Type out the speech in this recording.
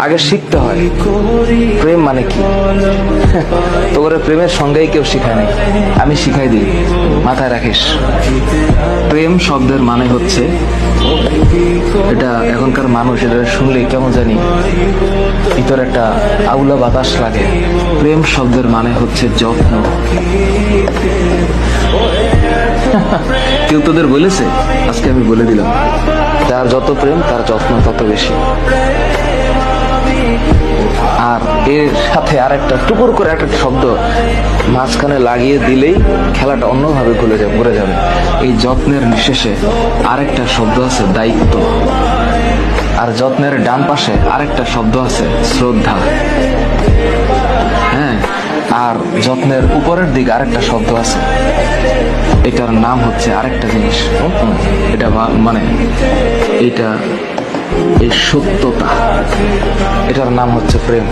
আগে শিখতে হয় প্রেম মানে কি। তোর প্রেমের সঙ্গেই কেউ শিখায় নাই, আমি শিখাই দিই, মাথায় রাখিস। প্রেম শব্দের মানে হচ্ছে, এটা এখনকার মানুষ এটা শুনলে কেমন জানি ভিতরে একটা আউলা বাতাস লাগে। প্রেম শব্দের মানে হচ্ছে যত্ন। কেউ তোদের বলেছে? আজকে আমি বলে দিলাম, যার যত প্রেম তার যত্ন তত বেশি। আর এর সাথে আরেকটা টুকুর করে একটা শব্দ মাঝখানে লাগিয়ে দিলেই খেলাটা অন্যভাবে ঘুরে যাবে। এই যত্নের নিঃশেষে আরেকটা শব্দ আছে দায়িত্ব, আর যত্নের ডান পাশে আরেকটা শব্দ আছে শ্রদ্ধা। হ্যাঁ, আর যত্নের উপরের দিকে আরেকটা শব্দ আছে, এটার নাম হচ্ছে আরেকটা জিনিস। এটা মানে এটা এই সত্যতা, এটার নাম হচ্ছে প্রেম।